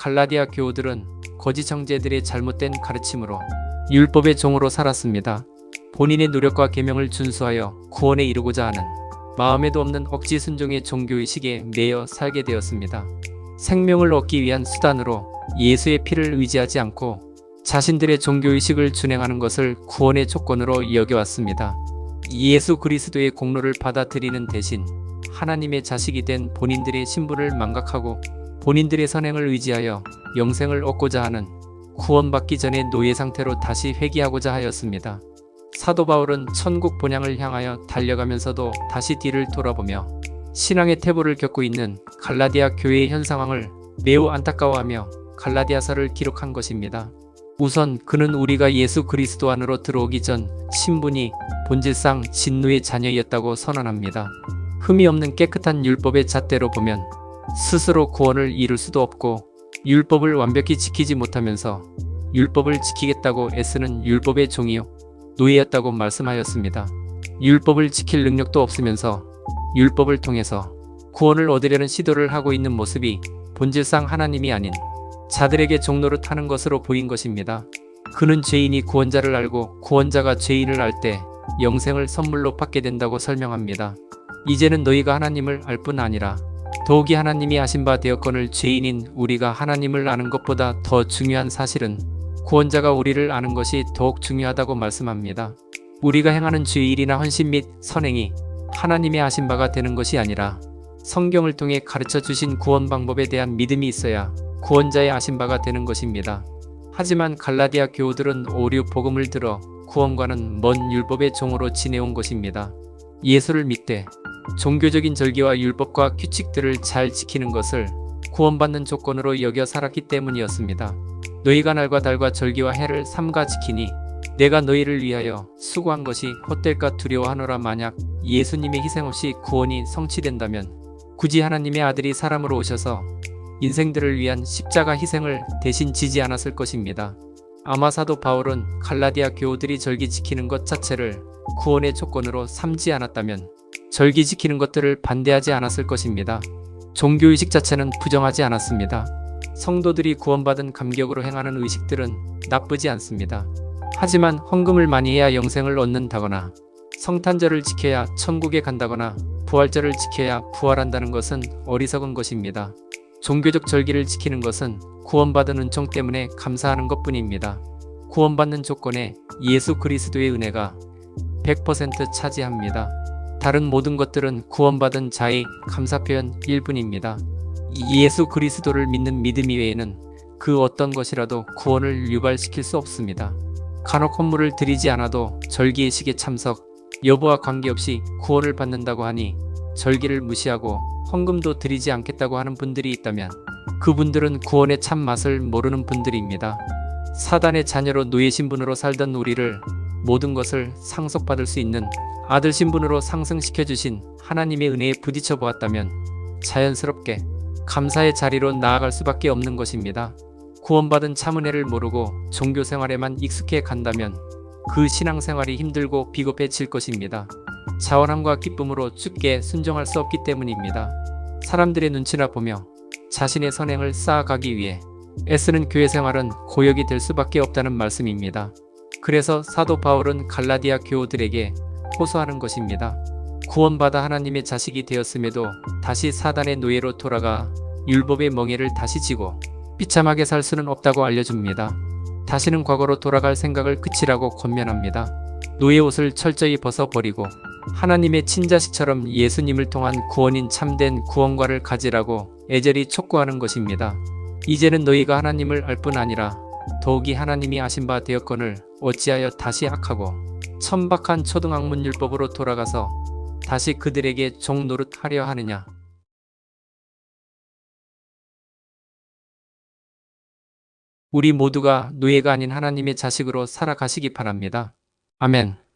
갈라디아 교우들은 거짓 형제들의 잘못된 가르침으로 율법의 종으로 살았습니다. 본인의 노력과 계명을 준수하여 구원에 이르고자 하는 마음에도 없는 억지 순종의 종교의식에 매여 살게 되었습니다. 생명을 얻기 위한 수단으로 예수의 피를 의지하지 않고 자신들의 종교의식을 준행하는 것을 구원의 조건으로 여겨왔습니다. 예수 그리스도의 공로를 받아들이는 대신 하나님의 자식이 된 본인들의 신분을 망각하고 본인들의 선행을 의지하여 영생을 얻고자 하는 구원받기 전의 노예 상태로 다시 회귀하고자 하였습니다. 사도 바울은 천국 본향을 향하여 달려가면서도 다시 뒤를 돌아보며 신앙의 태보를 겪고 있는 갈라디아 교회의 현 상황을 매우 안타까워하며 갈라디아서를 기록한 것입니다. 우선 그는 우리가 예수 그리스도 안으로 들어오기 전 신분이 본질상 진노의 자녀였다고 선언합니다. 흠이 없는 깨끗한 율법의 잣대로 보면 스스로 구원을 이룰 수도 없고 율법을 완벽히 지키지 못하면서 율법을 지키겠다고 애쓰는 율법의 종이요 노예였다고 말씀하였습니다. 율법을 지킬 능력도 없으면서 율법을 통해서 구원을 얻으려는 시도를 하고 있는 모습이 본질상 하나님이 아닌 자들에게 종노릇 하는 것으로 보인 것입니다. 그는 죄인이 구원자를 알고 구원자가 죄인을 알 때 영생을 선물로 받게 된다고 설명합니다. 이제는 너희가 하나님을 알 뿐 아니라 더욱이 하나님이 아신 바 되었거늘 죄인인 우리가 하나님을 아는 것보다 더 중요한 사실은 구원자가 우리를 아는 것이 더욱 중요하다고 말씀합니다. 우리가 행하는 주의 일이나 헌신 및 선행이 하나님의 아신 바가 되는 것이 아니라 성경을 통해 가르쳐 주신 구원 방법에 대한 믿음이 있어야 구원자의 아신 바가 되는 것입니다. 하지만 갈라디아 교우들은 오류 복음을 들어 구원과는 먼 율법의 종으로 지내온 것입니다. 예수를 믿되 종교적인 절기와 율법과 규칙들을 잘 지키는 것을 구원받는 조건으로 여겨 살았기 때문이었습니다. 너희가 날과 달과 절기와 해를 삼가 지키니 내가 너희를 위하여 수고한 것이 헛될까 두려워하노라. 만약 예수님의 희생 없이 구원이 성취된다면 굳이 하나님의 아들이 사람으로 오셔서 인생들을 위한 십자가 희생을 대신 지지 않았을 것입니다. 아마 사도 바울은 갈라디아 교우들이 절기 지키는 것 자체를 구원의 조건으로 삼지 않았다면 절기 지키는 것들을 반대하지 않았을 것입니다. 종교의식 자체는 부정하지 않았습니다. 성도들이 구원받은 감격으로 행하는 의식들은 나쁘지 않습니다. 하지만 헌금을 많이 해야 영생을 얻는다거나 성탄절을 지켜야 천국에 간다거나 부활절을 지켜야 부활한다는 것은 어리석은 것입니다. 종교적 절기를 지키는 것은 구원받은 은총 때문에 감사하는 것뿐입니다. 구원받는 조건에 예수 그리스도의 은혜가 100% 차지합니다. 다른 모든 것들은 구원받은 자의 감사표현일 뿐입니다. 예수 그리스도를 믿는 믿음 이외에는 그 어떤 것이라도 구원을 유발시킬 수 없습니다. 간혹 헌물을 드리지 않아도 절기의식에 참석, 여부와 관계없이 구원을 받는다고 하니 절기를 무시하고 헌금도 드리지 않겠다고 하는 분들이 있다면 그분들은 구원의 참맛을 모르는 분들입니다. 사단의 자녀로 노예 신분으로 살던 우리를 모든 것을 상속받을 수 있는 아들 신분으로 상승시켜 주신 하나님의 은혜에 부딪혀 보았다면 자연스럽게 감사의 자리로 나아갈 수밖에 없는 것입니다. 구원받은 참 은혜를 모르고 종교 생활에만 익숙해 간다면 그 신앙생활이 힘들고 비겁해질 것입니다. 자원함과 기쁨으로 주께 순종할 수 없기 때문입니다. 사람들의 눈치나 보며 자신의 선행을 쌓아가기 위해 애쓰는 교회 생활은 고역이 될 수밖에 없다는 말씀입니다. 그래서 사도 바울은 갈라디아 교우들에게 호소하는 것입니다. 구원받아 하나님의 자식이 되었음에도 다시 사단의 노예로 돌아가 율법의 멍에를 다시 지고 비참하게 살 수는 없다고 알려줍니다. 다시는 과거로 돌아갈 생각을 그치라고 권면합니다. 노예 옷을 철저히 벗어버리고 하나님의 친자식처럼 예수님을 통한 구원인 참된 구원과를 가지라고 애절히 촉구하는 것입니다. 이제는 너희가 하나님을 알 뿐 아니라 더욱이 하나님이 아신 바 되었거늘 어찌하여 다시 악하고 천박한 초등학문 율법으로 돌아가서 다시 그들에게 종노릇하려 하느냐. 우리 모두가 노예가 아닌 하나님의 자식으로 살아가시기 바랍니다. 아멘.